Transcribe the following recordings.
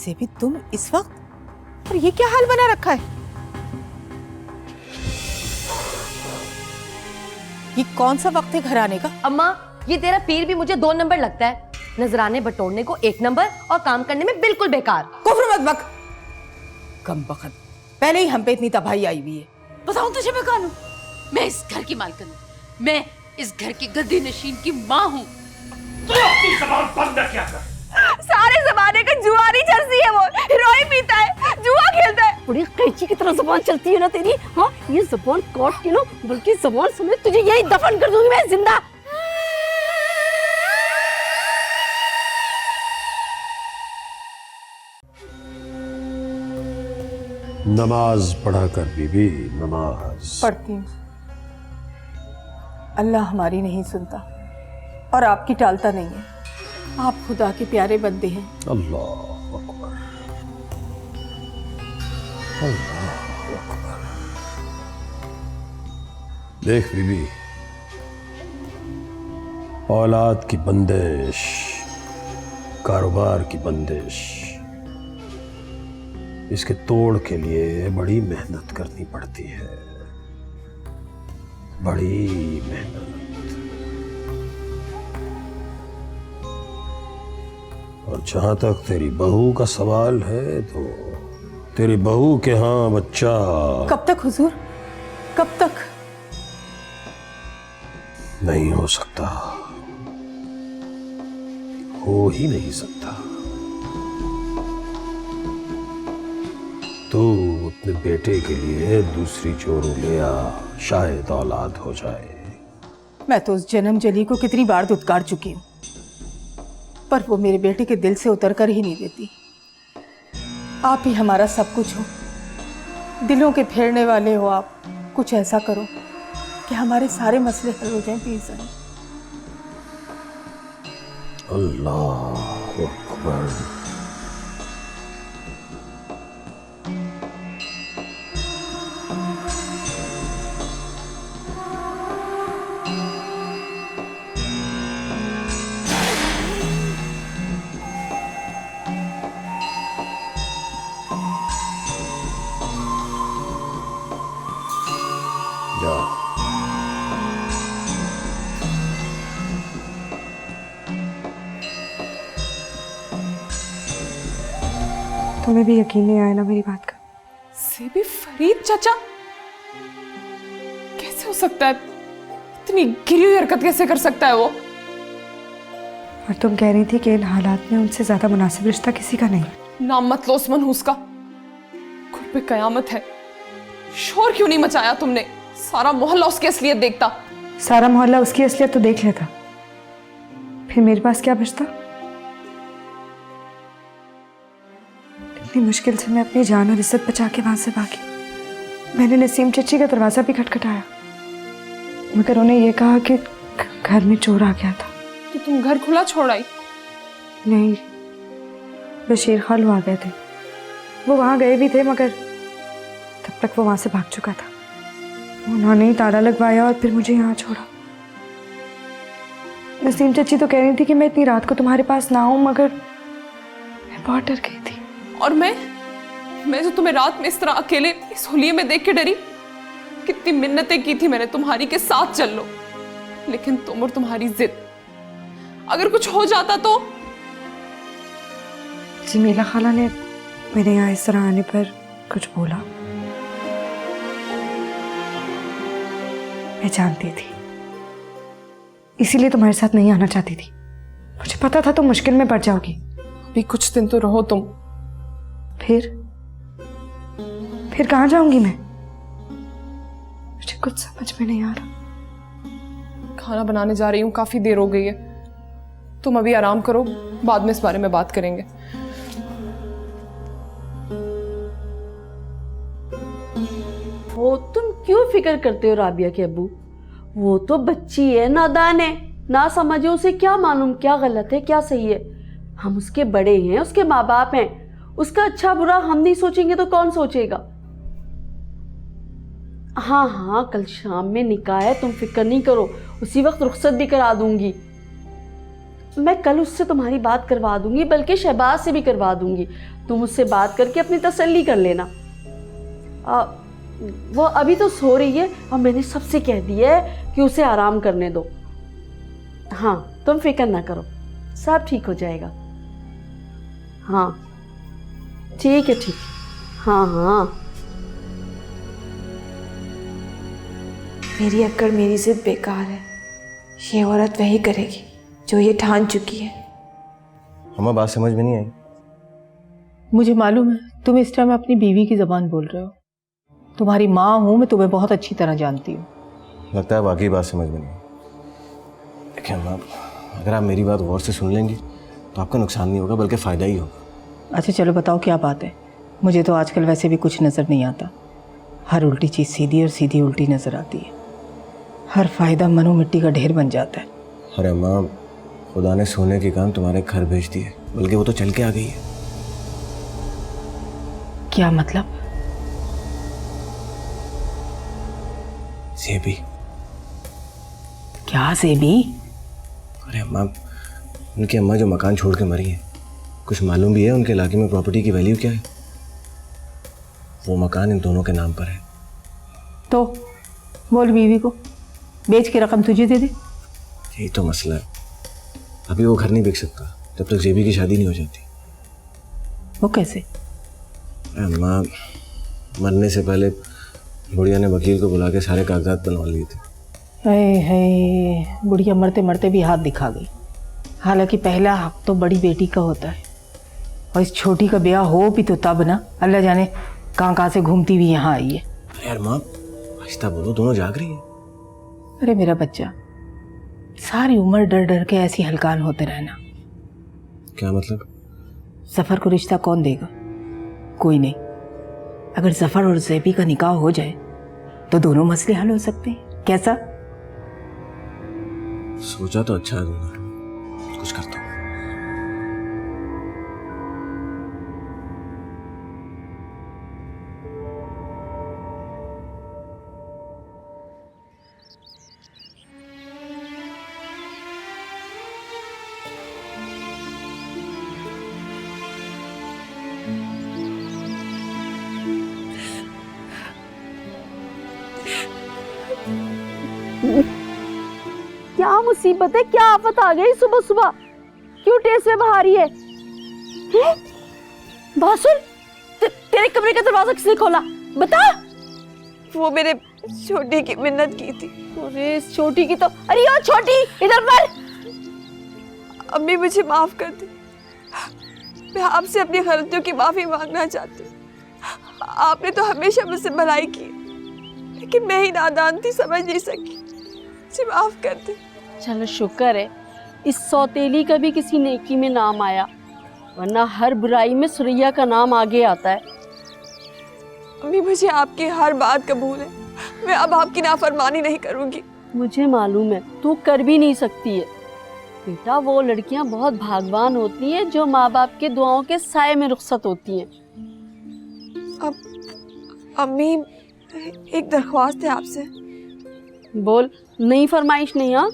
से भी तुम इस वक्त, और ये क्या हाल बना रखा है? ये कौन सा वक्त है घर आने का? अम्मा, ये तेरा पीर भी मुझे 2 नंबर लगता है। नजराने बटोरने को 1 नंबर और काम करने में बिल्कुल बेकार। कुफ्र मत बक, कम बखत, पहले ही हम पे इतनी तबाही आई हुई है। बताऊं तुझे मैं कौन हूँ? मैं इस घर की मालकिन हूँ, मैं इस घर की गद्दी नशीन की माँ हूँ। अपनी ज़बान बंद किया कर। सारे जमाने का जुआरी जर्सी है वो, हीरोइन पीता है, जुआ खेलता है। बड़ी कैंची की तरह जुबान चलती है ना तेरी। हाँ, ये जुबान काट के ना, बल्कि जुबान समेत तुझे यही दफन कर दूंगी मैं जिंदा। नमाज पढ़ा कर बीबी, नमाज। पढ़ती हूँ, अल्लाह हमारी नहीं सुनता और आपकी टालता नहीं है। आप खुदा के प्यारे बंदे हैं। अल्लाह अकबर, अल्लाह अकबर। देख बीबी, औलाद की बंदिश, कारोबार की बंदिश, इसके तोड़ के लिए बड़ी मेहनत करनी पड़ती है, बड़ी मेहनत। और जहां तक तेरी बहू का सवाल है, तो तेरी बहू के यहाँ बच्चा कब तक हुजूर, कब तक? नहीं हो सकता, हो ही नहीं सकता। तो अपने बेटे के लिए दूसरी जोड़ी ले आ, शायद औलाद हो जाए। मैं तो उस जन्म जली को कितनी बार धुतकार चुकी हूँ, पर वो मेरे बेटे के दिल से उतर कर ही नहीं देती। आप ही हमारा सब कुछ हो, दिलों के फेरने वाले हो आप। कुछ ऐसा करो कि हमारे सारे मसले हल हो जाएं प्लीज। अल्लाह अकबर। जा। तुम्हें भी यकीन नहीं आया ना मेरी बात का? से भी फरीद चाचा कैसे हो सकता है? इतनी गिरी हुई हरकत कैसे कर सकता है वो? और तुम कह रही थी कि इन हालात में उनसे ज्यादा मुनासिब रिश्ता किसी का नहीं। नाम मत लो उस मनहूस का, खुद पे कयामत है। शोर क्यों नहीं मचाया तुमने? सारा मोहल्ला उसकी असलियत देखता। सारा मोहल्ला उसकी असलियत तो देख लेता, फिर मेरे पास क्या बचता? इतनी मुश्किल से मैं अपनी जान और इज्जत बचा के वहां से भागी। मैंने नसीम चची का दरवाजा भी खटखटाया, मगर उन्हें यह कहा कि घर में चोर आ गया था। तो तुम घर खुला छोड़ आई? नहीं, बशीर खालू आ गए थे। वो वहां गए भी थे, मगर तब तक वो वहां से भाग चुका था। उन्होंने ही ताला लगवाया और फिर मुझे यहाँ छोड़ा। नसीम चची तो कह रही थी कि मैं इतनी रात को तुम्हारे पास ना आऊं, मगर मैं बहुत डर गई थी। और मैं जो तुम्हें रात में इस तरह अकेले इस हुलिये में देख के डरी। कितनी मिन्नतें की थी मैंने तुम्हारी के साथ चल लो, लेकिन तुम और तुम्हारी जिद, अगर कुछ हो जाता तो। जमीला खाला ने मेरे यहाँ इस तरह आने पर कुछ बोला? मैं जानती थी, इसीलिए तुम्हारे साथ नहीं आना चाहती थी। मुझे पता था तुम मुश्किल में पड़ जाओगी। अभी कुछ दिन तो रहो तुम। फिर कहाँ जाऊंगी मैं? मुझे कुछ समझ में नहीं आ रहा। खाना बनाने जा रही हूँ, काफी देर हो गई है। तुम अभी आराम करो, बाद में इस बारे में बात करेंगे। वो तुम क्यों फिक्र करते हो राबिया के अब्बू? वो तो बच्ची है, नादान है, ना समझे। उसे क्या मालूम क्या गलत है क्या सही है। हम उसके बड़े हैं, उसके माँ बाप हैं। उसका अच्छा बुरा हम नहीं सोचेंगे तो कौन सोचेगा? हाँ हाँ, कल शाम में निकाह है, तुम फिक्र नहीं करो। उसी वक्त रुखसत भी करा दूंगी। मैं कल उससे तुम्हारी बात करवा दूंगी, बल्कि शहबाज से भी करवा दूंगी। तुम उससे बात करके अपनी तसल्ली कर लेना। वो अभी तो सो रही है और मैंने सबसे कह दिया है कि उसे आराम करने दो। हाँ, तुम फिक्र ना करो, सब ठीक हो जाएगा। हाँ ठीक है, ठीक है। हाँ हाँ, मेरी अक्कड़, मेरी जिद बेकार है। ये औरत वही करेगी जो ये ठान चुकी है। हमें बात समझ में नहीं आई। मुझे मालूम है तुम इस टाइम अपनी बीवी की ज़बान बोल रहे हो। तुम्हारी माँ हूँ मैं, तुम्हें बहुत अच्छी तरह जानती हूँ। लगता है वाकई बात समझ में नहीं आई। देखिए अम्मा, अगर आप मेरी बात गौर से सुन लेंगी तो आपका नुकसान नहीं होगा बल्कि फ़ायदा ही होगा। अच्छा चलो बताओ क्या बात है। मुझे तो आजकल वैसे भी कुछ नज़र नहीं आता। हर उल्टी चीज़ सीधी और सीधी उल्टी नज़र आती है। हर फ़ायदा मनो मिट्टी का ढेर बन जाता है। अरे अम्मा, खुदा ने सोने के काम तुम्हारे घर भेज दिए, बल्कि वो तो चल के आ गई है। क्या मतलब? ज़ेबी। क्या ज़ेबी? अरे अम्मा, उनकी अम्मा जो मकान छोड़ के मरी है, कुछ मालूम भी है उनके इलाके में प्रॉपर्टी की वैल्यू क्या है? वो मकान इन दोनों के नाम पर है। तो बोल बीवी को बेच के रकम तुझे दे दे। यही तो मसला है। अभी वो घर नहीं बिक सकता जब तक ज़ेबी की शादी नहीं हो जाती। वो कैसे? अम्मा, मरने से पहले बुढ़िया ने वकील को बुला के सारे कागजात बनवा लिए थे। है बुढ़िया मरते मरते भी हाथ दिखा गई। हालांकि पहला हक तो बड़ी बेटी का होता है, और इस छोटी का ब्याह हो भी तो तब ना। अल्लाह जाने कहाँ से घूमती हुई यहाँ आई है। अरे यार माँ, आहिस्ता बोलो, दोनों जाग रही है। अरे मेरा बच्चा, सारी उम्र डर डर के ऐसी हलकान होते रहना। क्या मतलब? जफर को रिश्ता कौन देगा? कोई नहीं। अगर जफर और ज़ेबी का निकाह हो जाए तो दोनों मसले हल हो सकते हैं। कैसा? सोचा तो अच्छा है तुमने, कुछ करता हूँ। क्या मुसीबत है, क्या आफत आ गई सुबह सुबह? क्यों टेस में बहा रही है? बासुर, तेरे कमरे का दरवाजा किसने खोला? बता। वो मेरे छोटी की मिन्नत की थी। अरे इस छोटी की तो, अरे ओ छोटी, इधर पर। अम्मी मुझे माफ कर दे। मैं आपसे अपनी गलतियों की माफी मांगना चाहती हूँ। आपने तो हमेशा मुझसे भलाई की, लेकिन मैं ही नादान थी, समझ नहीं सकी। मुझे माफ कर दे। चलो शुक्र है इस सौतेली का भी किसी नेकी में नाम आया, वरना हर बुराई में सुरैया का नाम आगे आता है। अम्मी मुझे आपकी हर बात कबूल है। मैं अब आपकी नाफरमानी नहीं करूंगी। मुझे मालूम है तू कर भी नहीं सकती है बेटा। वो लड़कियां बहुत भाग्यवान होती हैं जो माँ बाप के दुआओं के साए में रुखसत होती हैं। अब अम्मी, एक दरख्वास्त है आपसे। बोल। नई फरमाइश नहीं? हाँ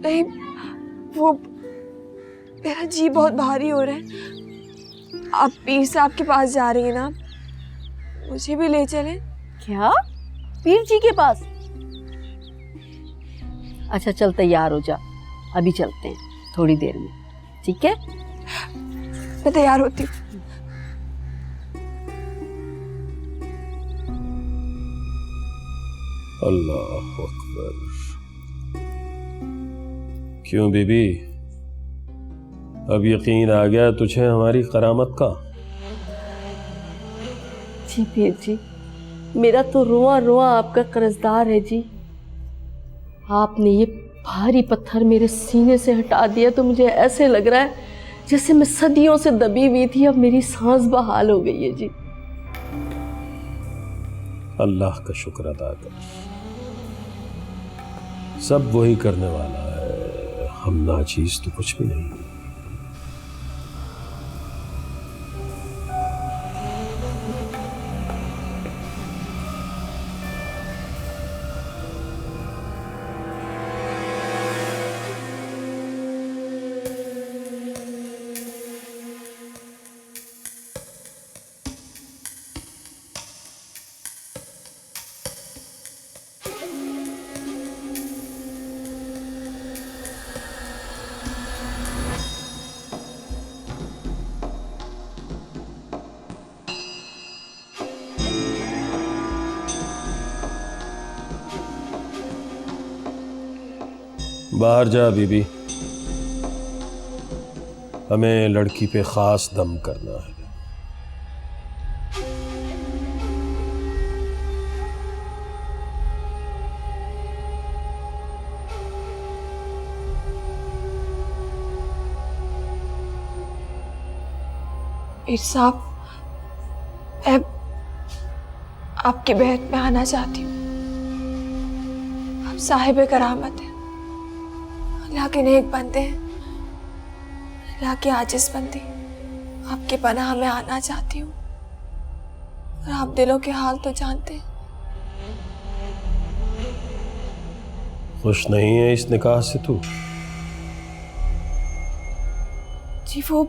नहीं, वो मेरा जी बहुत भारी हो रहा है। आप पीर साहब के पास जा रही हैं ना, मुझे भी ले चलें? क्या? पीर जी के पास? अच्छा चल तैयार हो जा, अभी चलते हैं थोड़ी देर में, ठीक है? मैं तैयार होती हूँ। अल्लाह अकबर। क्यों बीबी, अब यकीन आ गया तुझे हमारी करामत का? जी पीर जी, मेरा तो रोआ रोआ आपका कर्जदार है जी। आपने ये भारी पत्थर मेरे सीने से हटा दिया तो मुझे ऐसे लग रहा है जैसे मैं सदियों से दबी हुई थी, अब मेरी सांस बहाल हो गई है जी। अल्लाह का शुक्र अदा कर, सब वही करने वाला है, हम नाचीज तो कुछ भी नहीं। बाहर जा बीबी, हमें लड़की पे खास दम करना है। मीर साहब, मैं आपकी बहन में आना चाहती हूँ। आप साहिब करामत हैं, अल्लाह के नेक बंदे हैं, अल्लाह की आजिज़ बंदी। आपके पनाह में आना चाहती हूँ और आप दिलों के हाल तो जानते हैं। खुश नहीं है इस निकाह से तू? जी वो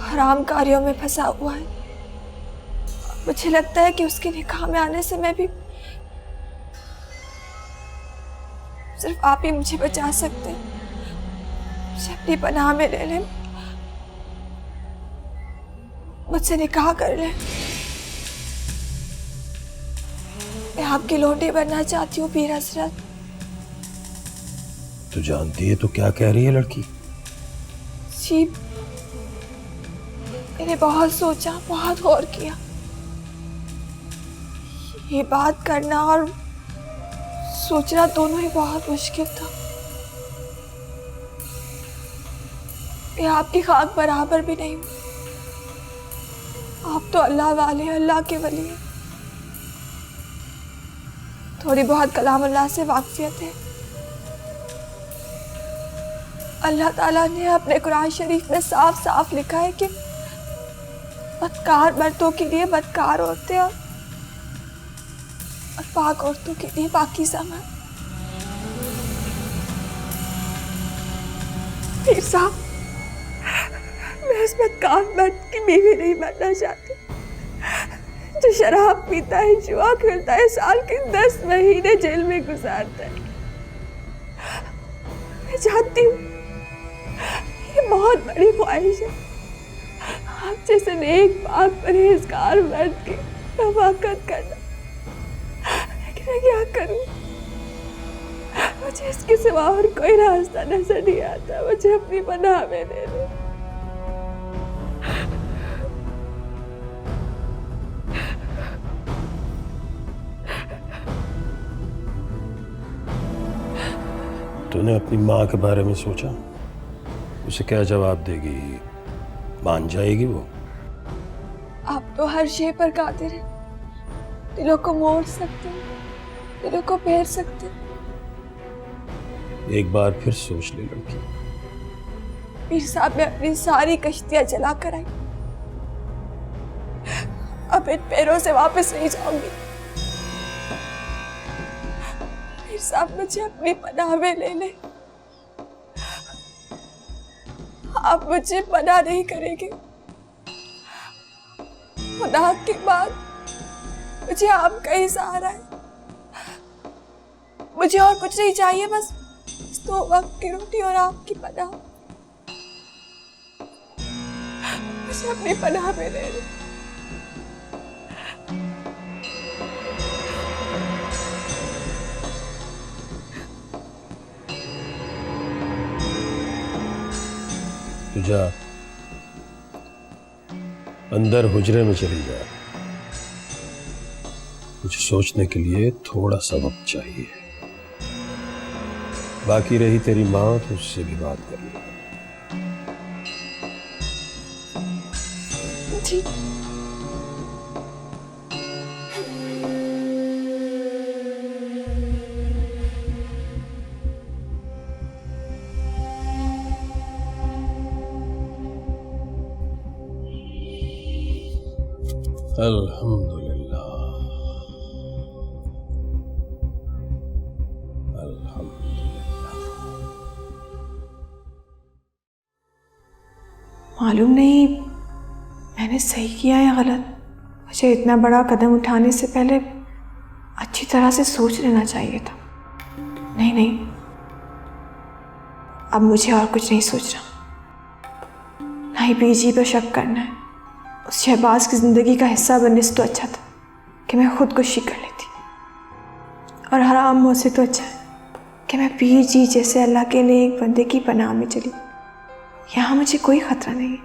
हराम कार्यों में फंसा हुआ है। मुझे लगता है कि उसके निकाह में आने से मैं भी, सिर्फ आप ही मुझे बचा सकते हैं। मुझे अपनी पनाह में ले लें, मुझसे निकाह कर लें। मैं आपकी लोंडी बनना चाहती हूँ पीर हजरत। तू जानती है तो क्या कह रही है लड़की? जी मैंने बहुत सोचा, बहुत गौर किया। ये बात करना और सोचना दोनों ही बहुत मुश्किल था। मैं आपकी खाक बराबर भी नहीं हूँ। आप तो अल्लाह वाले, अल्लाह के वली हैं। थोड़ी बहुत कलाम अल्लाह से वाक़फ़ियत है। अल्लाह ताला ने अपने कुरान शरीफ में साफ साफ लिखा है कि बदकार मर्दों के लिए बदकार औरतें और पाक औरतों के लिए पाकीज़ा मर्द। पीर साहब, मैं उस बदकार मर्द की बीवी नहीं बनना चाहती जो शराब पीता है, जुआ खेलता है, साल के 10 महीने जेल में गुजारता है। मैं चाहती हूँ, ये बहुत बड़ी ख्वाहिश है, आप जैसे नेक पाक परहेजगार मर्द की रवाकत करना। लेकिन मैं क्या करूं? मुझे इसके सिवा और कोई रास्ता नजर नहीं आता। मुझे अपनी पनाह में ले लो। तूने अपनी माँ के बारे में सोचा? उसे क्या जवाब देगी? मान जाएगी वो? आप तो हर शे पर कादिर हैं। दिलों को मोड़ सकते हैं, दिलों को फेर सकते हैं। एक बार फिर सोच ले लड़की। पीर साहब, मैं अपनी सारी कश्तियां जला कर आई, अब इन पैरों से वापस नहीं जाऊंगी। पीर साहब, मुझे अपनी पनाह में ले ले। आप मुझे पनाह नहीं करेंगे। खुदा के बाद मुझे आपका ही सहारा है। मुझे और कुछ नहीं चाहिए, बस तो वक्त की रोटी और आपकी पनाह। मुझे अपनी पनाह में ले लो। तू जा, अंदर हुजरे में चली जा। कुछ सोचने के लिए थोड़ा सा वक्त चाहिए। बाकी रही तेरी माँ, तो उससे भी बात कर लो। जी अल्हम्दुलिल्लाह, अल्हम्दुलिल्लाह। मालूम नहीं मैंने सही किया या गलत। मुझे इतना बड़ा कदम उठाने से पहले अच्छी तरह से सोच लेना चाहिए था। नहीं नहीं, अब मुझे और कुछ नहीं सोचना। ना ही बीजी पर शक करना है। उस शहबाज की ज़िंदगी का हिस्सा बनने से तो अच्छा था कि मैं खुदकुशी कर लेती, और हराम मौत से तो अच्छा है कि मैं पीर जी जैसे अल्लाह के नेक बंदे की पनाह में चली। यहाँ मुझे कोई खतरा नहीं है।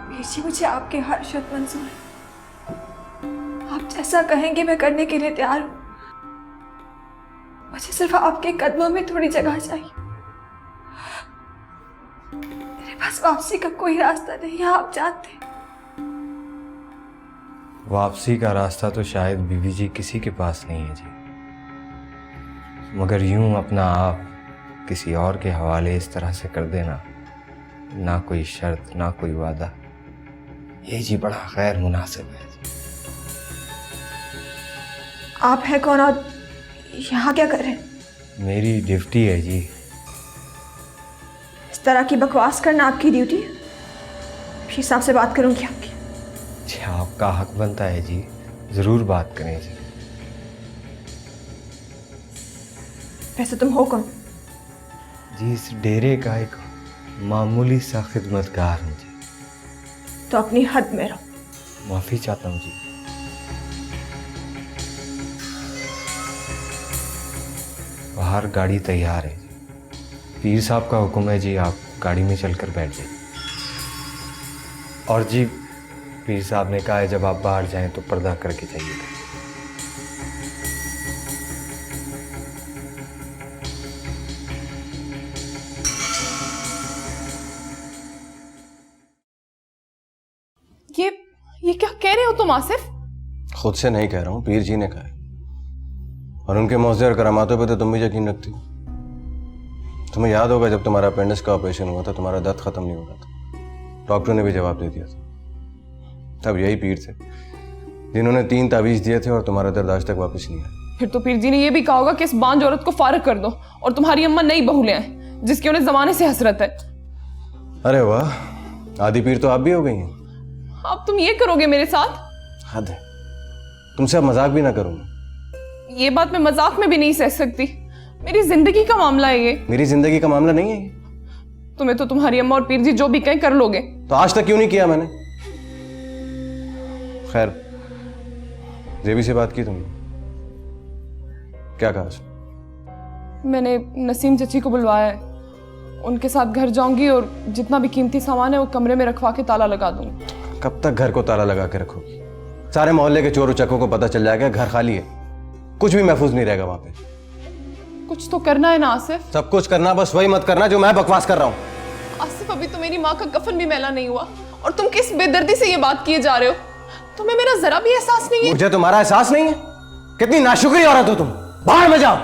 पीर जी, मुझे आपके हर शर्त मंजूर है। आप जैसा कहेंगे मैं करने के लिए तैयार हूँ। मुझे सिर्फ आपके कदमों में थोड़ी जगह चाहिए। मेरे पास वापसी का कोई रास्ता नहीं है, आप जानते हैं। वापसी का रास्ता तो शायद बीवी जी किसी के पास नहीं है जी, मगर यूं अपना आप किसी और के हवाले इस तरह से कर देना, ना कोई शर्त ना कोई वादा, ये जी बड़ा गैर मुनासिब है जी। आप हैं कौन और यहाँ क्या कर रहे हैं? मेरी ड्यूटी है जी। इस तरह की बकवास करना आपकी ड्यूटी है? फिर साहब से बात करूंगी आपकी। जी आपका हक बनता है जी, जरूर बात करें जी। वैसे तुम हो कौन? जी इस डेरे का एक मामूली सा खिदमतगार हूँ जी। तो अपनी हद में रहो। माफी चाहता हूँ जी। बाहर गाड़ी तैयार है जी। पीर साहब का हुक्म है जी, आप गाड़ी में चलकर बैठ जाइए। और जी पीर साहब ने कहा है जब आप बाहर जाएं तो पर्दा करके जाइएगा। ये क्या कह रहे हो तुम आसिफ? खुद से नहीं कह रहा हूँ, पीर जी ने कहा है। और उनके मौज़े और करामातों पे तो तुम भी यकीन रखती हो। तुम्हें याद होगा जब तुम्हारा अपेंडिक्स का ऑपरेशन हुआ था, तुम्हारा दर्द खत्म नहीं हो रहा था, डॉक्टर ने भी जवाब दे दिया था। तब यही पीर थे जिन्होंने 3 तावीज़ दिए थे और तुम्हारा दर्द आज तक वापस नहीं आया। फिर तो पीर जी ने यह भी कहा होगा कि इस बांझ औरत को फारिग कर दो और तुम्हारी अम्मा नई बहू ले आए जिसकी उन्हें जमाने से हसरत है। अरे वाह, आदि पीर तो आप भी हो गई हैं। अब तुम ये करोगे मेरे साथ? हद है, तुमसे अब मजाक भी ना करूंगा। ये बात मैं मजाक में भी नहीं सह सकती। मेरी जिंदगी का मामला है ये। मेरी जिंदगी का मामला नहीं है ये। तुम्हें तो तुम्हारी अम्मा और पीर जी जो भी कहें कर लोगे। तो आज तक क्यों नहीं किया मैंने? खैर, जेबी से बात की तुमने? क्या कहा? मैंने नसीम चची को बुलवाया है, उनके साथ घर जाऊंगी और जितना भी कीमती सामान है वो कमरे में रखवा के ताला लगा दूंगी। कब तक घर को ताला लगा के रखोगी? सारे मोहल्ले के चोर उचक्कों को पता चल जाएगा घर खाली है, कुछ भी महफूज नहीं रहेगा वहां पे। कुछ तो करना है ना आसिफ? सब कुछ करना, बस वही मत करना जो मैं बकवास कर रहा हूँ। आसिफ, अभी तो मेरी माँ का कफन भी मैला नहीं हुआ और तुम किस बेदर्दी से ये बात किए जा रहे हो? तुम्हें मेरा जरा भी एहसास नहीं है? मुझे तुम्हारा एहसास नहीं है? कितनी नाशुक्री औरत हो तुम। बाहर में जाओ।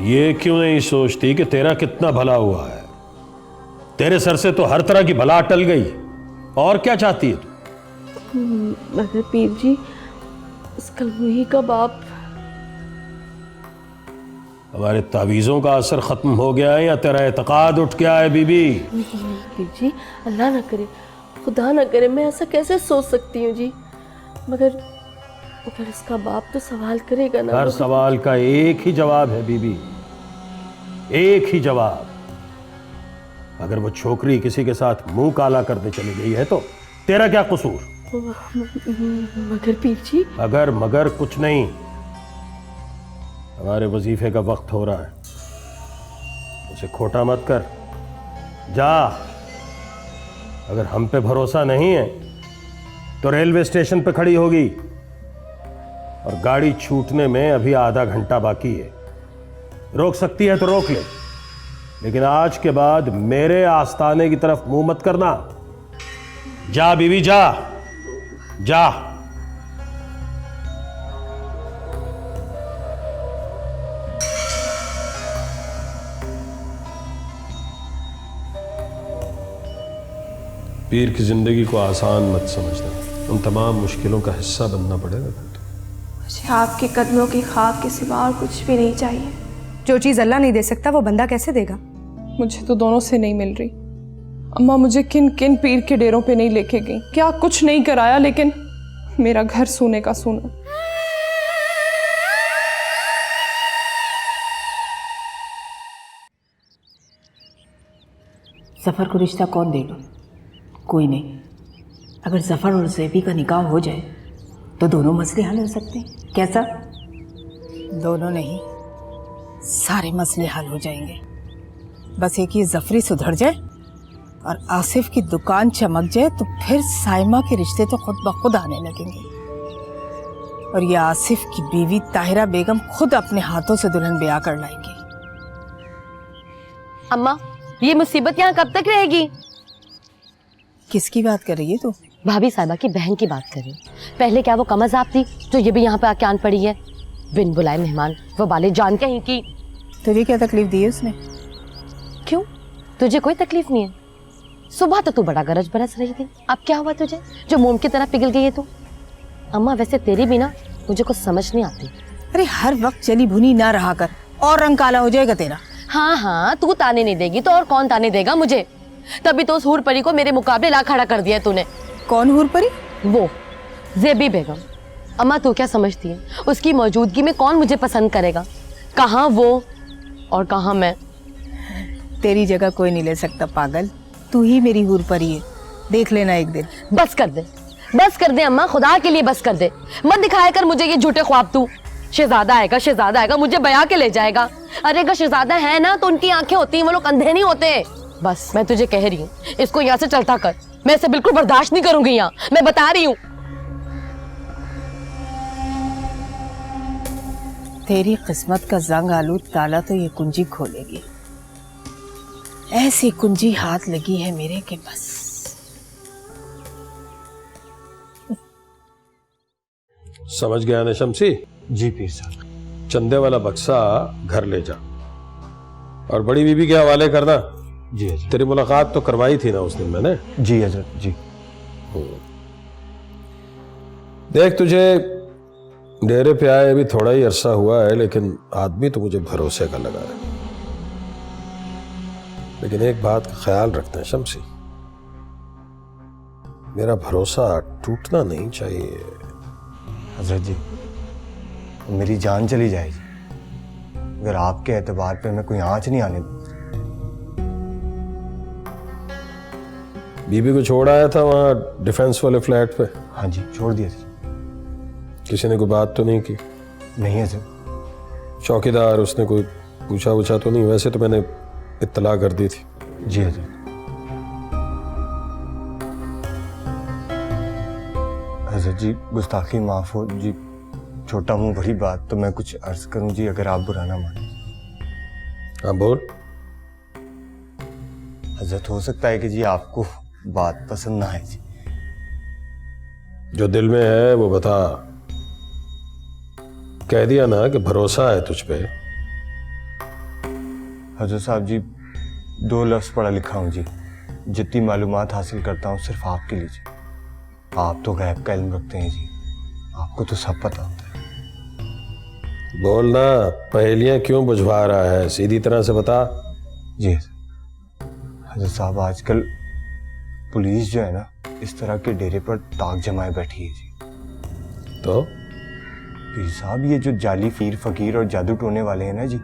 ये क्यों नहीं सोचती कि तेरा कितना भला हुआ है? तेरे सर से तो हर तरह की भला टल गई, और क्या चाहती है तू? मगर पीर जी, उस कलमुही का बाप। हमारे तावीज़ों का असर खत्म हो गया है या तेरा एतकाद उठ गया है बीबी? नहीं पीर जी, अल्लाह ना करे, खुदा ना करे, मैं ऐसा कैसे सोच सकती हूँ जी। मगर इसका बाप तो सवाल करेगा ना। हर सवाल का एक ही जवाब है बीबी, एक ही जवाब। अगर वो छोकरी किसी के साथ मुंह काला करने चली गई है तो तेरा क्या कसूर? मगर पीर जी। अगर मगर कुछ नहीं, हमारे वजीफे का वक्त हो रहा है, उसे खोटा मत कर, जा। अगर हम पे भरोसा नहीं है तो रेलवे स्टेशन पे खड़ी होगी, और गाड़ी छूटने में अभी आधा घंटा बाकी है। रोक सकती है तो रोक ले, लेकिन आज के बाद मेरे आस्ताने की तरफ मुंह मत करना। जा बीवी, जा जा। पीर की जिंदगी को आसान मत समझना, उन तमाम मुश्किलों का हिस्सा बनना पड़ेगा। मुझे आपके कदमों की खाक के सिवा और कुछ भी नहीं चाहिए। जो चीज़ अल्लाह नहीं दे सकता वो बंदा कैसे देगा? मुझे तो दोनों से नहीं मिल रही। अम्मा मुझे किन किन पीर के डेरों पे नहीं लेके गई, क्या कुछ नहीं कराया, लेकिन मेरा घर सोने का सोना। मुझे आपके कदमों की खाक के सिवा और कुछ भी नहीं चाहिए। जो चीज़ अल्लाह नहीं दे सकता वो बंदा कैसे देगा? मुझे किन किन पीर के डेरों पे नहीं लेके गई, क्या कुछ नहीं कराया, लेकिन मेरा घर सोने का सोना। मेरा घर सोने का सोना। जफ़र को रिश्ता कौन देगा? कोई नहीं। अगर जफ़र और ज़ेबी का निकाह हो जाए तो दोनों मसले हल हो सकते हैं। कैसा? दोनों नहीं, सारे मसले हल हो जाएंगे। बस एक ये जफरी सुधर जाए और आसिफ की दुकान चमक जाए तो फिर साइमा के रिश्ते तो खुद ब खुद आने लगेंगे और ये आसिफ की बीवी ताहिरा बेगम खुद अपने हाथों से दुल्हन ब्याह कर लाएंगी। अम्मा, ये मुसीबत यहाँ कब तक रहेगी? किसकी बात कर रही है तू? भाभी साहिबा की बहन की बात कर रही हूँ। पहले क्या वो कमज़ाब थी जो ये भी यहाँ पे आके आन पड़ी है? बिन बुलाए मेहमान, वो बाले जान कहीं की। तुझे क्या तकलीफ दी है उसने? क्यों, तुझे कोई तकलीफ नहीं है? सुबह तो तू बड़ा गरज बरस रही थी, अब क्या हुआ तुझे जो मोम की तरह पिघल गई है तू? अम्मा वैसे तेरी भी ना मुझे कुछ समझ नहीं आती। अरे हर वक्त चली भुनी ना रहा कर, और रंग काला हो जाएगा तेरा। हाँ हाँ, तू ताने नहीं देगी तो और कौन ताने देगा मुझे? तभी तो उस हूर परी को मेरे मुकाबले ला खड़ा कर दिया तूने। कौन हूर परी? वो ज़ेबी बेगम। अम्मा तू क्या समझती है, उसकी मौजूदगी में कौन मुझे पसंद करेगा? कहाँ वो और कहाँ मैं? तेरी जगह कोई नहीं ले सकता पागल, तू ही मेरी हूर परी है, देख लेना एक दिन। बस कर दे, बस कर दे अम्मा, खुदा के लिए बस कर दे। मत दिखाया कर मुझे ये झूठे ख्वाब तू। शहजादा आएगा मुझे बया के ले जाएगा। अरे अगर शहजादा है ना तो उनकी आंखें होती हैं, वो लोग अंधे नहीं होते। बस मैं तुझे कह रही हूँ, इसको यहाँ से चलता कर। मैं इसे बिल्कुल बर्दाश्त नहीं करूंगी यहाँ, मैं बता रही हूँ। तेरी किस्मत का जंग आलूद ताला तो ये कुंजी खोलेगी। ऐसी कुंजी हाथ लगी है मेरे के बस। समझ गया ना शमसी? जी पीर साहब। चंदे वाला बक्सा घर ले जा और बड़ी बीबी के हवाले करना। जी हजरत। तेरी मुलाकात तो करवाई थी ना उस दिन मैंने। जी हजरत जी। देख, तुझे डेरे पे आए अभी थोड़ा ही अरसा हुआ है, लेकिन आदमी तो मुझे भरोसे का लगा है। लेकिन एक बात का ख्याल रखना है शमसी, मेरा भरोसा टूटना नहीं चाहिए। हजरत जी, मेरी जान चली जाएगी अगर आपके एतबार पे मैं कोई आंच नहीं आने दूँ। बीबी को छोड़ आया था वहां डिफेंस वाले फ्लैट पे। हाँ जी, छोड़ दिया जी। किसी ने कोई बात तो नहीं की? नहीं हजरत। चौकीदार उसने कोई पूछा वूछा तो नहीं? वैसे तो मैंने इत्तला कर दी थी। जी हजरत। हजरत जी, गुस्ताखी माफ हो जी, छोटा मुंह बड़ी बात। तो मैं कुछ अर्ज करूं जी, अगर आप बुरा ना माने। हाँ बोल। हजरत, हो सकता है कि जी आपको बात पसंद ना आए जी। जो दिल में है वो बता। कह दिया ना कि भरोसा है तुझ पे। हजरत साहब जी, 2 लफ्ज़ पढ़ा लिखा हूँ जी। जितनी मालूमात हासिल करता हूँ सिर्फ आपके लिए जी। आप तो गैब का इल्म रखते हैं जी, आपको तो सब पता होता है। बोलना, पहेलियां क्यों बुझवा रहा है, सीधी तरह से बता। जी हजरत साहब, आजकल पुलिस जो है ना, इस तरह के डेरे पर ताक जमाए बैठी है जी। तो पीर साहब, ये जो जाली पीर फकीर और जादू टोने वाले हैं ना जी,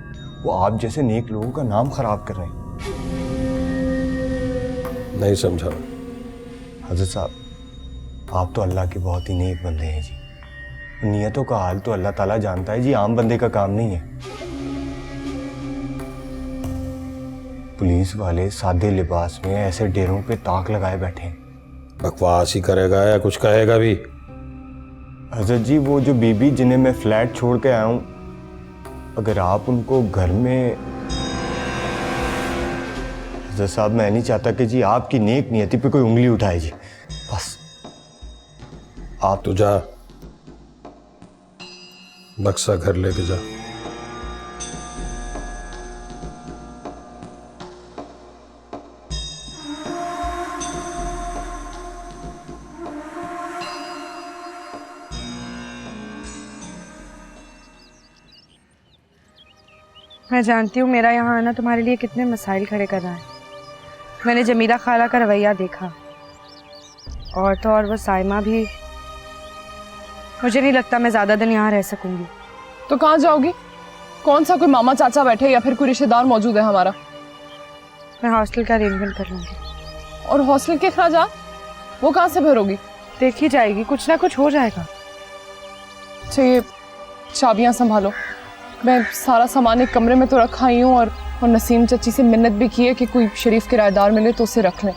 वो आप जैसे नेक लोगों का नाम खराब कर रहे हैं। नहीं समझा। हजरत साहब, आप तो अल्लाह के बहुत ही नेक बंदे हैं जी। नियतों का हाल तो अल्लाह ताला जानता है जी, आम बंदे का काम नहीं है। पुलिस वाले सादे लिबास में ऐसे डेरों पे ताक लगाए बैठे हैं। बकवास ही करेगा या कुछ कहेगा भी? हजरत जी, वो जो बीबी जिन्हें मैं फ्लैट छोड़ के आया हूं, अगर आप उनको घर में। हजरत साहब, मैं नहीं चाहता कि जी आपकी नेक नियति पे कोई उंगली उठाए जी। बस आप तो जा, बक्सा घर लेके जा। मैं जानती हूँ मेरा यहाँ आना तुम्हारे लिए कितने मसाइल खड़े कर रहा है। मैंने जमीला खाला का रवैया देखा, और तो और वो साइमा भी। मुझे नहीं लगता मैं ज़्यादा दिन यहाँ रह सकूंगी। तो कहाँ जाओगी? कौन सा कोई मामा चाचा बैठे या फिर कोई रिश्तेदार मौजूद है हमारा? मैं हॉस्टल का अरेंजमेंट कर लूँगी। और हॉस्टल के खर्चा वो कहाँ से भरोगी? देखी जाएगी, कुछ ना कुछ हो जाएगा। अच्छा ये चाबियाँ संभालो, मैं सारा सामान एक कमरे में तो रखा ही हूँ, और नसीम चाची से मिन्नत भी की है कि कोई शरीफ किराएदार मिले तो उसे रख लें,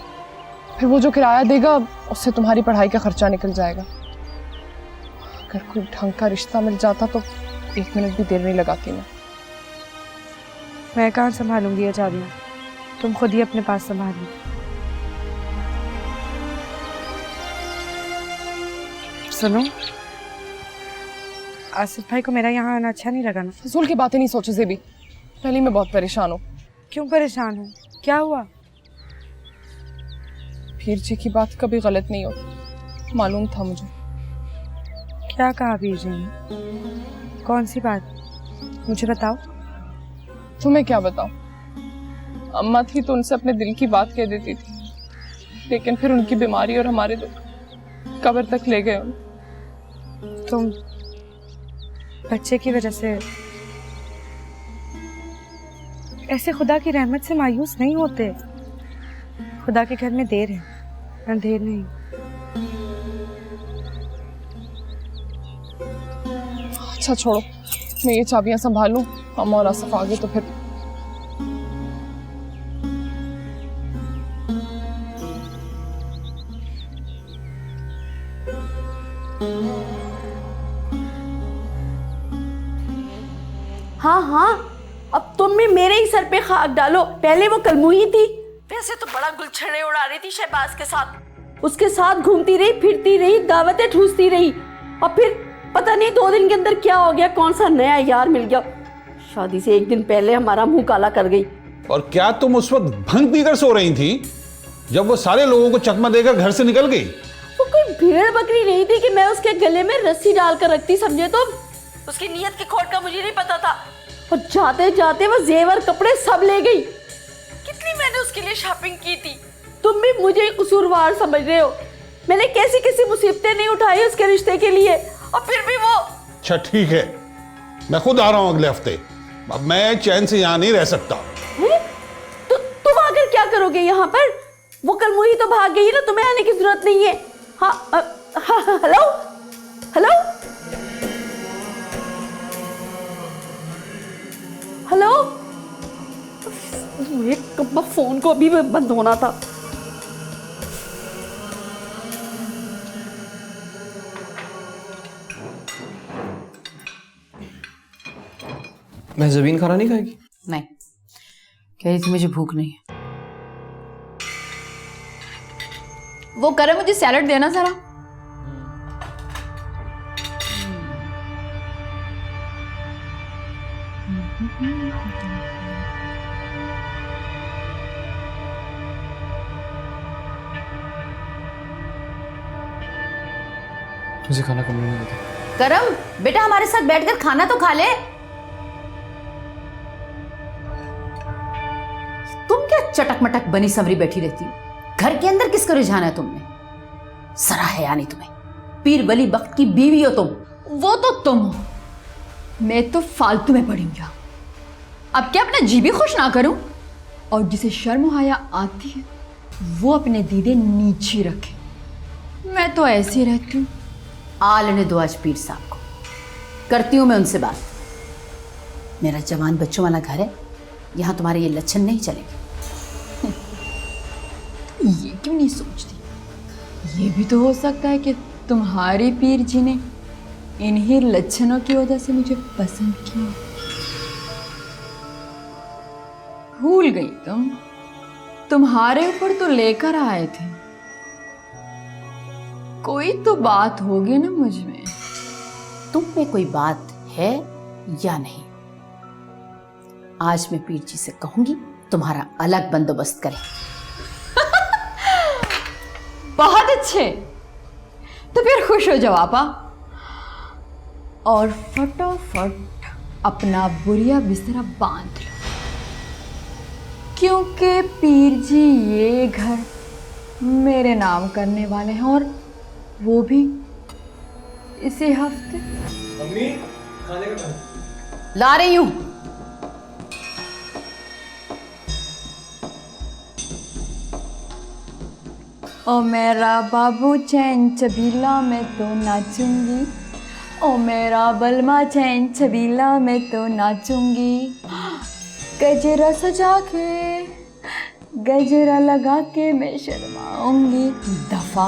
फिर वो जो किराया देगा उससे तुम्हारी पढ़ाई का खर्चा निकल जाएगा। अगर कोई ढंग का रिश्ता मिल जाता तो 1 मिनट भी देर नहीं लगाती मैं कहाँ संभालूंगी ये चाबियाँ, तुम खुद ही अपने पास संभाल लो। सुनो, आसिफ भाई को मेरा यहाँ आना अच्छा नहीं लगा ना? फजूल की बातें नहीं सोचो ज़ेबी, पहले मैं बहुत परेशान हूँ। क्यों परेशान हूँ, क्या हुआ? पीर जी की बात कभी गलत नहीं होती, मालूम था मुझे। क्या कहा पीर जी ने? कौन सी बात, मुझे बताओ। तुम्हें क्या बताऊं, अम्मा थी तो उनसे अपने दिल की बात कह देती थी, लेकिन फिर उनकी बीमारी और हमारे दुख कब्र तक ले गए उन्हें। तुम बच्चे की वजह से ऐसे खुदा की रहमत से मायूस नहीं होते। खुदा के घर में देर है, अंधेर नहीं। अच्छा छोड़ो, मैं ये चाबियां संभाल लूं, अम्मा और आसिफ आ गए तो फिर। हाँ हाँ, अब तुम भी मेरे ही सर पे खाक डालो। पहले वो कलमुही थी, वैसे तो बड़ा गुलछड़े उड़ा रही थी शहबाज के साथ, उसके साथ घूमती रही, फिरती रही, दावतें ठूसती रही, और फिर पता नहीं 2 दिन के अंदर क्या हो गया, कौन सा नया यार मिल गया। शादी से 1 दिन पहले हमारा मुंह काला कर गई। और क्या तुम उस वक्त भंग पीकर सो रही थी जब वो सारे लोगों को चकमा देकर घर से निकल गई? वो कोई भेड़ बकरी नहीं थी कि मैं उसके गले में रस्सी डालकर रखती, समझे तुम? उसकी नीयत की खोट का मुझे नहीं पता था, और जाते जाते वो जेवर कपड़े सब ले गई। कितनी मैंने उसके लिए शॉपिंग की थी। तुम भी मुझे कसूरवार समझ रहे हो। मैंने कैसी कैसी मुसीबतें नहीं उठाई उसके रिश्ते के लिए, और फिर भी वो। अच्छा ठीक है, मैं खुद आ रहा हूं अगले हफ्ते। अब मैं चैन से यहाँ नहीं रह सकता। तो तुम आकर क्या करोगे यहाँ पर? वो कलमुही तो भाग गई ना, तुम्हें आने की जरूरत नहीं है। हाँ, हेलो हेलो हेलो, एक फोन को अभी बंद होना था। मैं ज़बीन खाना नहीं खाएगी? नहीं, कह रही थी मुझे भूख नहीं है। वो करे मुझे सैलड देना जरा। मुझे खाना कम नहीं आता। करम बेटा, हमारे साथ बैठकर खाना तो खा ले। तुम क्या चटक मटक बनी संवरी बैठी रहती हो? घर के अंदर किसको रिझाना है तुमने? सरा है या नहीं तुम्हें? पीर वली वक्त की बीवी हो तुम। वो तो तुम हो, मैं तो फालतू में पड़ी हूं। अब क्या अपना जी भी खुश ना करूं? और जिसे शर्म हाया आती है वो अपने दीदे नीचे रखे। मैं तो ऐसी रहती हूँ। आ लेने दो आज पीर साहब को, करती हूँ मैं उनसे बात। मेरा जवान बच्चों वाला घर है, यहाँ तुम्हारे ये लक्षण नहीं चलेंगे। ये क्यों नहीं सोचती? ये भी तो हो सकता है कि तुम्हारे पीर जी ने इन्हीं लक्षणों की वजह से मुझे पसंद किया। भूल गई तुम्हारे ऊपर तो लेकर आए थे। कोई तो बात होगी ना मुझ में। तुम में कोई बात है या नहीं? आज मैं पीर जी से कहूंगी तुम्हारा अलग बंदोबस्त करें। बहुत अच्छे, तो फिर खुश हो जाओ आपा, और फटाफट अपना बुरिया बिस्तरा बांध लो, क्योंकि पीर जी ये घर मेरे नाम करने वाले हैं, और वो भी इसी हफ्ते। मम्मी खाने का टाइम। ला रही हूं। ओ मेरा बाबू चैन चबीला मैं तो नाचूंगी, ओ मेरा बलमा चैन चबीला मैं तो नाचूंगी। गजरा सजा के गजरा लगा के मैं शर्माऊंगी। दफा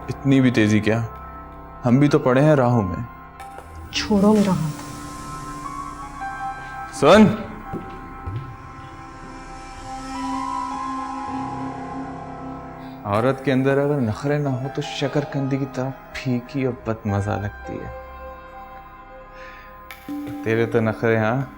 इतनी भी तेजी क्या, हम भी तो पड़े हैं राहों में। छोड़ो मेरा हाथ। सुन, औरत के अंदर अगर नखरे ना हो तो शकरकंदी की तरह फीकी और बदमजा लगती है। तेरे तो नखरे, हाँ।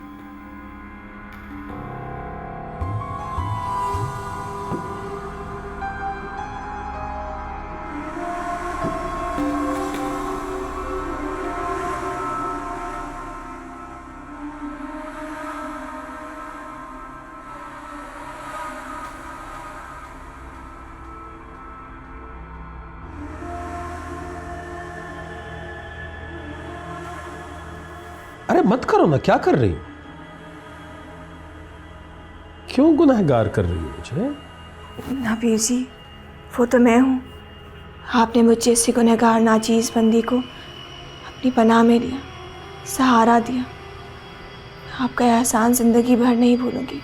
अरे मत करो ना, क्या कर रही हो? क्यों गुनहगार कर रही हो मुझे? ना वीर जी, वो तो मैं हूँ। आपने मुझे इसी गुनहगार नाचीज़ बंदी को अपनी पनाह में लिया, सहारा दिया। आपका एहसान ज़िंदगी भर नहीं भूलूंगी।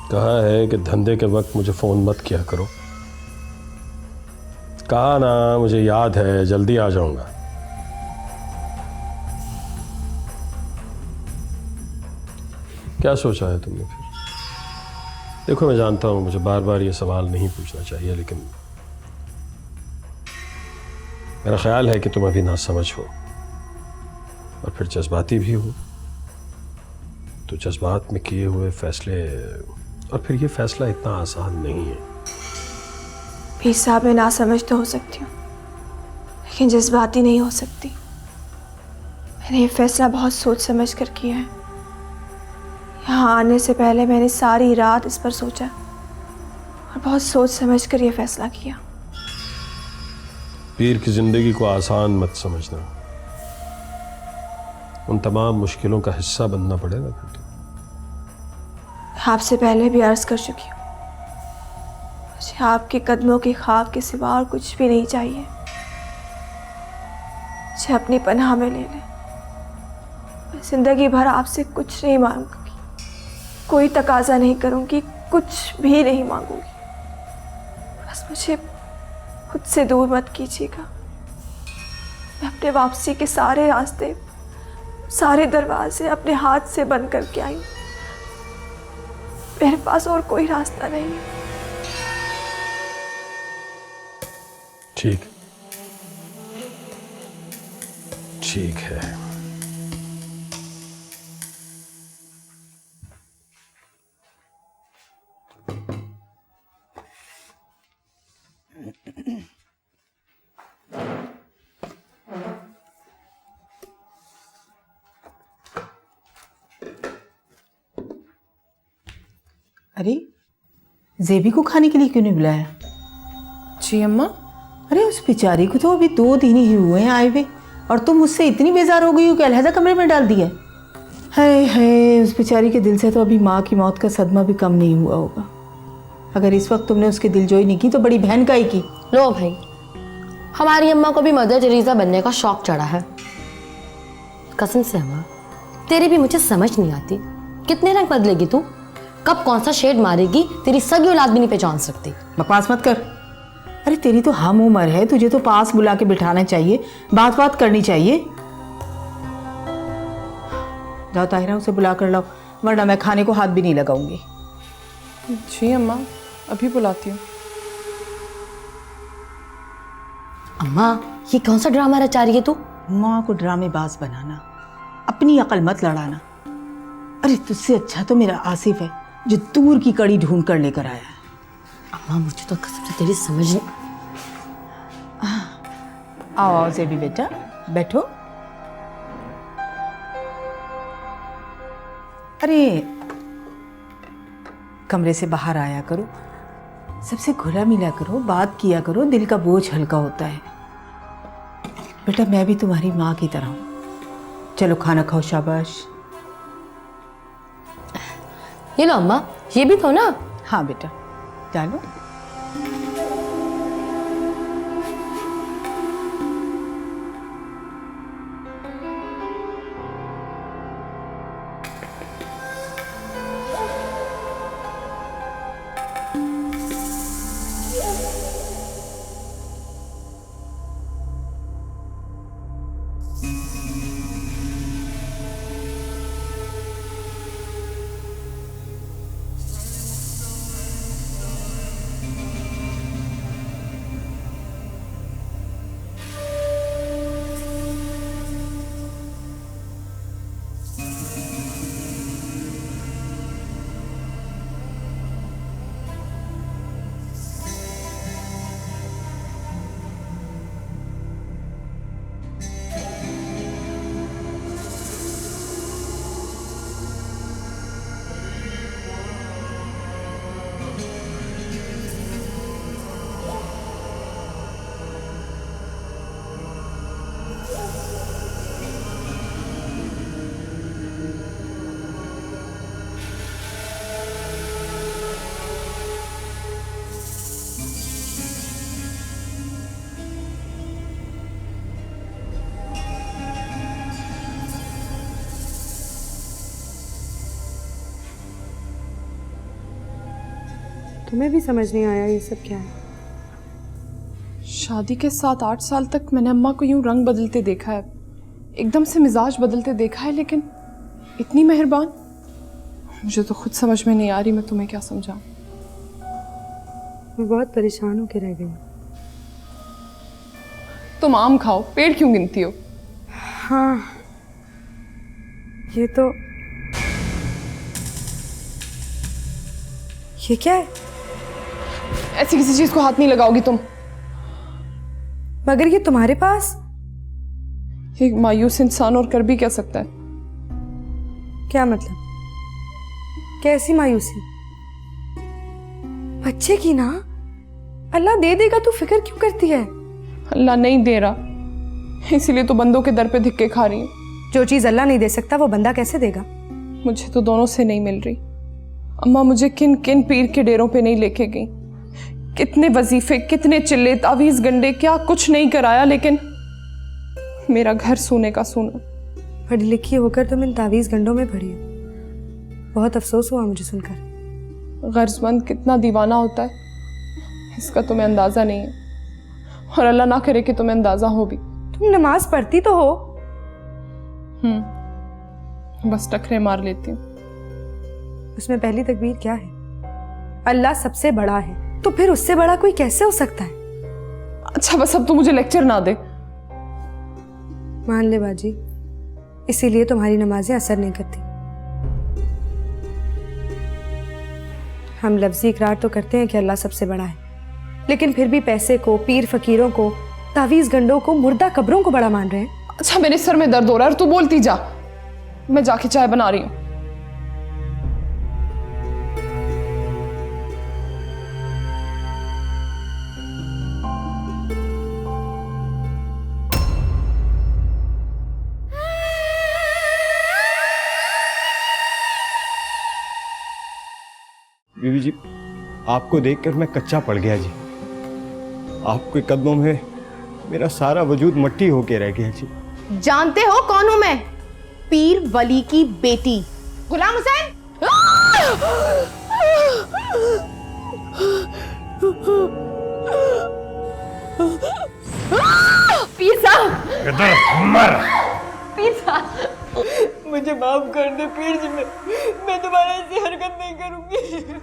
कहा है कि धंधे के वक्त मुझे फ़ोन मत किया करो। कहा ना, मुझे याद है, जल्दी आ जाऊंगा। क्या सोचा है तुमने फिर? देखो, मैं जानता हूं मुझे बार बार ये सवाल नहीं पूछना चाहिए, लेकिन मेरा ख्याल है कि तुम अभी नासमझ हो और फिर जज्बाती भी हो। तो जज्बात में किए हुए फैसले, और फिर ये फैसला इतना आसान नहीं है। पीर साहब, मैं नासमझ तो हो सकती हूँ, लेकिन जज्बाती नहीं हो सकती। मैंने ये फैसला बहुत सोच समझ कर किया है। यहाँ आने से पहले मैंने सारी रात इस पर सोचा और बहुत सोच समझ कर ये फैसला किया। पीर की जिंदगी को आसान मत समझना, उन तमाम मुश्किलों का हिस्सा बनना पड़ेगा फिर तो। आपसे पहले भी अर्ज कर चुकी हूँ, मुझे आपके कदमों की खाक के सिवा और कुछ भी नहीं चाहिए। मुझे अपनी पनाह में ले लें। मैं जिंदगी भर आपसे कुछ नहीं मांगूंगी, कोई तकाजा नहीं करूंगी, कुछ भी नहीं मांगूंगी। बस मुझे खुद से दूर मत कीजिएगा। मैं अपने वापसी के सारे रास्ते, सारे दरवाजे अपने हाथ से बंद करके आई। मेरे पास और कोई रास्ता नहीं है। ठीक, ठीक है। अरे, जेबी को खाने के लिए क्यों नहीं बुलाया? जी अम्मा। अरे, उस बेचारी को तो अभी 2 दिन ही हुए हैं आए हुए, और तुम मुझसे इतनी बेजार हो गई हो कि अलहदा कमरे में डाल दिया। हाय हाय, उस बेचारी के दिल से तो अभी माँ की मौत का सदमा भी कम नहीं हुआ होगा। अगर इस वक्त तुमने उसकी दिलजोई नहीं की तो बड़ी बहन का ही की। लो भाई, हमारी अम्मा को भी मदर टेरेसा बनने का शौक चढ़ा है। कसम से अम्मा, तेरी भी मुझे समझ नहीं आती। कितने रंग बदलेगी तू? कब कौन सा शेड मारेगी, तेरी सगी औलाद भी नहीं पहचान सकती। बकवास मत कर। अरे, तेरी तो हम उम्र है, तुझे तो पास बुला के बिठाना चाहिए, बात करनी चाहिए। जाओ ताहिरा, उसे बुला कर लाओ, वरना मैं खाने को हाथ भी नहीं लगाऊंगी। जी अम्मा, अभी बुलाती हूँ। अम्मा, ये कौन सा ड्रामा रचा रही है तू? माँ को ड्रामेबाज बनाना, अपनी अकल मत लड़ाना। अरे, तुझसे अच्छा तो मेरा आसिफ है, जो दूर की कड़ी ढूंढ कर लेकर आया है। अम्मा, मुझे तो कसम से तेरी समझ नहीं। आओ जेबी बेटा, बैठो। अरे, कमरे से बाहर आया करो, सबसे घुला मिला करो, बात किया करो, दिल का बोझ हल्का होता है। बेटा मैं भी तुम्हारी माँ की तरह हूँ। चलो खाना खाओ, शाबाश। ये लो अम्मा, ये भी खाओ ना। हाँ बेटा डालो। तुम्हें भी समझ नहीं आया ये सब क्या है? शादी के 7-8 साल तक मैंने अम्मा को यूं रंग बदलते देखा है, एकदम से मिजाज बदलते देखा है, लेकिन इतनी मेहरबान मुझे तो खुद समझ में नहीं आ रही मैं तुम्हें क्या समझाऊं। मैं बहुत परेशान होकर रह गई। तुम आम खाओ, पेड़ क्यों गिनती हो? हाँ ये क्या है? ऐसी किसी चीज को हाथ नहीं लगाओगी तुम। मगर ये तुम्हारे पास? एक मायूस इंसान और कर भी क्या सकता है? क्या मतलब? कैसी मायूसी? बच्चे की ना, अल्लाह दे देगा, तू फिक्र क्यों करती है? अल्लाह नहीं दे रहा, इसीलिए तो बंदों के दर पे धिक्के खा रही हूँ। जो चीज अल्लाह नहीं दे सकता वो बंदा कैसे देगा? मुझे तो दोनों से नहीं मिल रही। अम्मा मुझे किन किन पीर के डेरों पे नहीं लेके गई, कितने वजीफे, कितने चिल्ले, तावीज गंडे, क्या कुछ नहीं कराया, लेकिन मेरा घर सोने का सोना। पढ़ी लिखी होकर तुम इन तावीज गंडों में पड़ी हो। बहुत अफसोस हुआ मुझे सुनकर। गर्जमंद कितना दीवाना होता है इसका तुम्हें अंदाजा नहीं है, और अल्लाह ना करे कि तुम्हें अंदाजा हो भी। तुम नमाज पढ़ती तो हो। बस टकरे मार लेती हूँ। उसमें पहली तकबीर क्या है? अल्लाह सबसे बड़ा है, तो फिर उससे बड़ा कोई कैसे हो सकता है? अच्छा बस अब तो मुझे लेक्चर ना दे। मान ले बाजी, इसीलिए तुम्हारी नमाजें असर नहीं करती। हम लफ्जी इकरार तो करते हैं कि अल्लाह सबसे बड़ा है, लेकिन फिर भी पैसे को, पीर फकीरों को, तावीज गंडों को, मुर्दा कब्रों को बड़ा मान रहे हैं। अच्छा मेरे सर में दर्द हो रहा है और तू बोलती जा, मैं जाके चाय बना रही हूँ। बीवी जी, आपको देखकर मैं कच्चा पड़ गया जी। आपके कदमों में मेरा सारा वजूद मट्टी होके रह गया जी। जानते हो कौन हूं मैं? पीर वली की बेटी गुलाम हुसैन। पीर साहब, इधर मर। पीर साहब, मुझे माफ कर दे पीर जी, मैं दोबारा ऐसी हरकत नहीं करूंगी।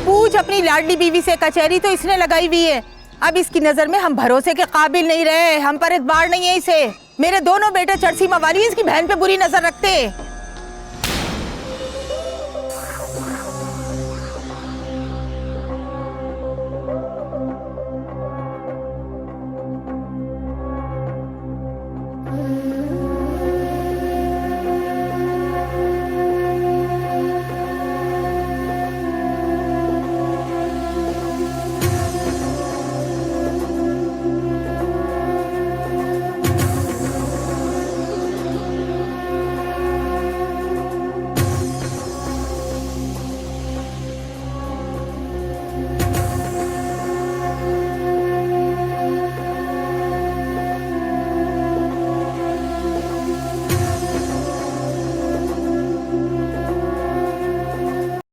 पूछ अपनी लाडली बीवी से, कचहरी तो इसने लगाई हुई है। अब इसकी नजर में हम भरोसे के काबिल नहीं रहे, हम पर एतबार नहीं है इसे। मेरे दोनों बेटे चरसी मवाली इसकी बहन पे बुरी नजर रखते।